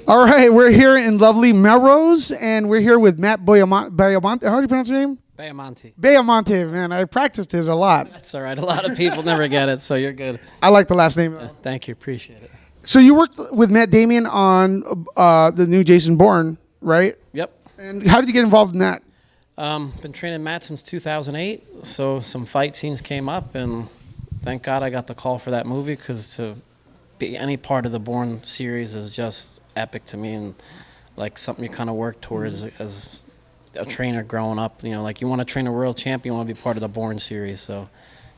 All right, we're here in lovely Melrose, and we're here with Matt Baiamonte. How do you pronounce your name? Baiamonte. Baiamonte, man. I practiced it a lot. That's all right. A lot of people never get it, so you're good. I like the last name. Thank you. Appreciate it. So you worked with Matt Damon on the new Jason Bourne, right? Yep. And how did you get involved in that? Been training Matt since 2008, so some fight scenes came up, and thank God I got the call for that movie, because to be any part of the Bourne series is just epic to me, and like something you kind of work towards as a trainer growing up. You know, like you want to train a world champion, you want to be part of the Bourne series. So,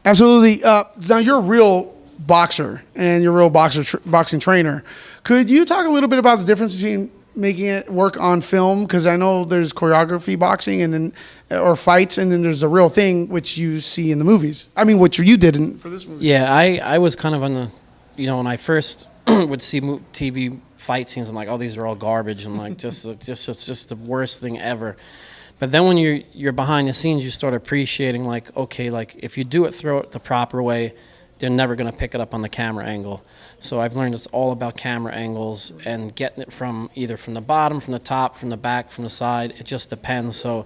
absolutely. Now you're a real boxer, and you're a real boxing trainer. Could you talk a little bit about the difference between making it work on film? Because I know there's choreography boxing, and then or fights, and then there's the real thing which you see in the movies. I mean, what you did for this movie. Yeah, I was kind of on the, you know, when I first would see TV fight scenes, I'm like, oh, these are all garbage, and like just it's just the worst thing ever. But then when you're behind the scenes, you start appreciating, like, okay, like if you throw it the proper way, they're never going to pick it up on the camera angle. So I've learned it's all about camera angles and getting it from either from the bottom, from the top, from the back, from the side. It just depends. So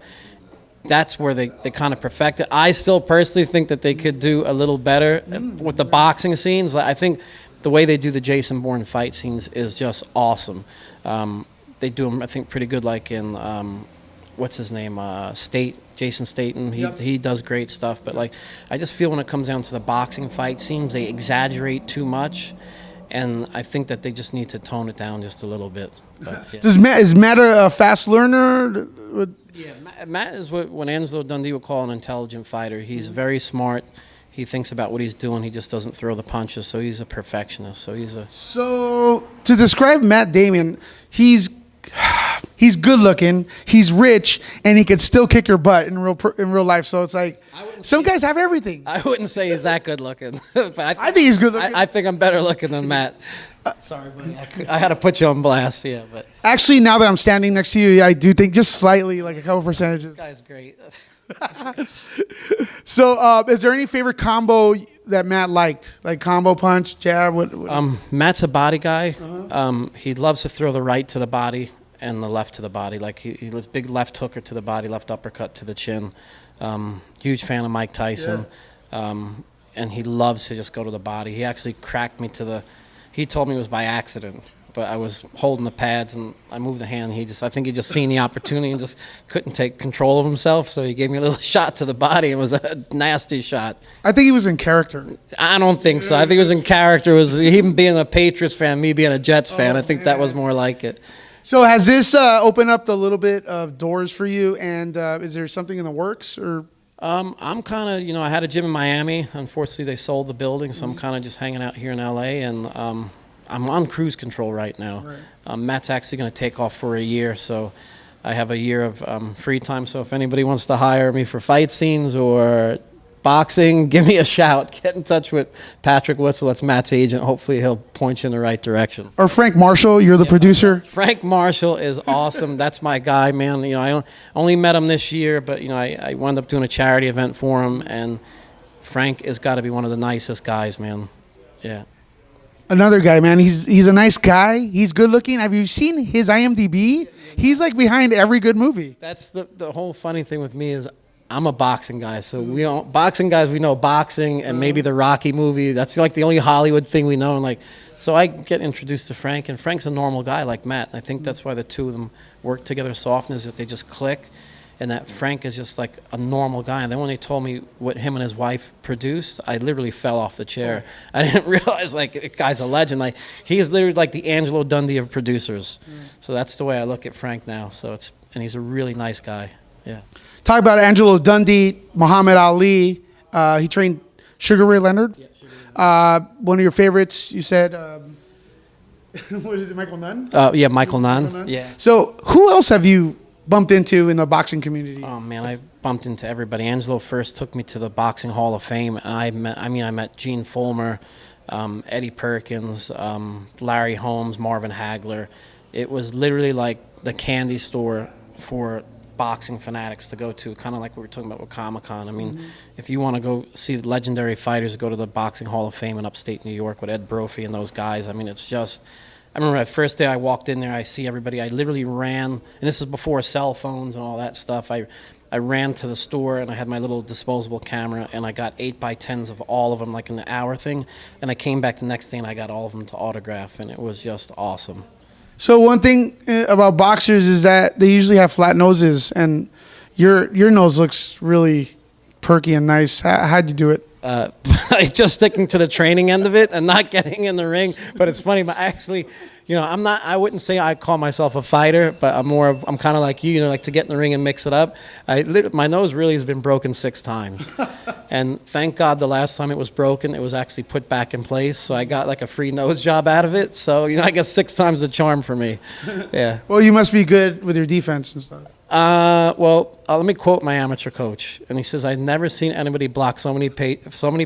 that's where they kind of perfect it. I still personally think that they could do a little better with the boxing scenes. Like, I think the way they do the Jason Bourne fight scenes is just awesome. They do them, I think, pretty good, like in, what's his name, Jason Statham. He does great stuff. But like, I just feel when it comes down to the boxing fight scenes, they exaggerate too much. And I think that they just need to tone it down just a little bit. But, yeah. Is Matt a fast learner? Yeah, Matt is what Angelo Dundee would call an intelligent fighter. He's very smart. He thinks about what he's doing. He just doesn't throw the punches. So he's a perfectionist. So to describe Matt Damon, he's good looking, he's rich, and he could still kick your butt in real life. So it's like some guys have everything. I wouldn't say he's that good looking. But I think he's good looking. I think I'm better looking than Matt. Sorry, buddy. I had to put you on blast. Yeah, but actually, now that I'm standing next to you, I do think just slightly, like a couple percentages. This guy's great. So, is there any favorite combo that Matt liked? Like combo punch, jab? What? Matt's a body guy. He loves to throw the right to the body and the left to the body. Like he lives big left hooker to the body, left uppercut to the chin. Huge fan of Mike Tyson. Yeah. And he loves to just go to the body. He actually cracked me to the. He told me it was by accident, but I was holding the pads and I moved the hand. I think he just seen the opportunity and just couldn't take control of himself. So he gave me a little shot to the body. It was a nasty shot. I think he was in character. I don't think so. I think he was in character. It was him being a Patriots fan, me being a Jets fan. I think that was more like it. So has this opened up a little bit of doors for you? And is there something in the works or? I'm kind of, I had a gym in Miami. Unfortunately, they sold the building, so I'm kind of just hanging out here in LA, and I'm on cruise control right now. Right. Matt's actually going to take off for a year, so I have a year of free time. So if anybody wants to hire me for fight scenes or boxing, give me a shout. Get in touch with Patrick Witzel. That's Matt's agent. Hopefully he'll point you in the right direction. Or Frank Marshall, you're the producer. Frank Marshall is awesome. That's my guy, man. I only met him this year, but I wound up doing a charity event for him, and Frank has got to be one of the nicest guys, man. Yeah. Another guy, man. He's a nice guy. He's good looking. Have you seen his IMDb? He's like behind every good movie. That's the whole funny thing with me is I'm a boxing guy, so boxing guys, we know boxing and maybe the Rocky movie. That's like the only Hollywood thing we know. And like, so I get introduced to Frank, and Frank's a normal guy like Matt. And I think that's why the two of them work together so often, is that they just click, and that Frank is just like a normal guy. And then when they told me what him and his wife produced, I literally fell off the chair. I didn't realize, like, the guy's a legend. Like, he is literally like the Angelo Dundee of producers. So that's the way I look at Frank now. And he's a really nice guy. Yeah. Talk about Angelo Dundee, Muhammad Ali. He trained Sugar Ray Leonard. Yeah, Sugar Ray Leonard. One of your favorites, you said, what is it, Michael Nunn? Yeah, Michael Nunn. Yeah. So who else have you bumped into in the boxing community? Oh, man, I bumped into everybody. Angelo first took me to the Boxing Hall of Fame, and I met Gene Fulmer, Eddie Perkins, Larry Holmes, Marvin Hagler. It was literally like the candy store for boxing fanatics to go to, kind of like we were talking about with Comic-Con. I mean, if you want to go see legendary fighters, go to the Boxing Hall of Fame in upstate New York with Ed Brophy and those guys. I mean, it's just I remember that first day I walked in there, I see everybody. I literally ran, and this is before cell phones and all that stuff. I ran to the store, and I had my little disposable camera, and I got 8x10s of all of them, like in the hour thing. And I came back the next day, and I got all of them to autograph, and it was just awesome. So one thing about boxers is that they usually have flat noses, and your nose looks really perky and nice. How'd you do it? Just sticking to the training end of it and not getting in the ring. But it's funny, but actually, you know, I wouldn't say I call myself a fighter, but I'm kind of like you know, like to get in the ring and mix it up. My nose really has been broken 6 times. And thank God the last time it was broken, it was actually put back in place. So I got like a free nose job out of it. So, you know, I guess 6 times the charm for me. Yeah. Well, you must be good with your defense and stuff. Let me quote my amateur coach, and he says, "I've never seen anybody block so many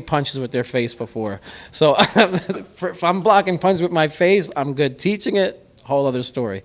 punches with their face before." So if I'm blocking punches with my face, I'm good. Teaching it, whole other story.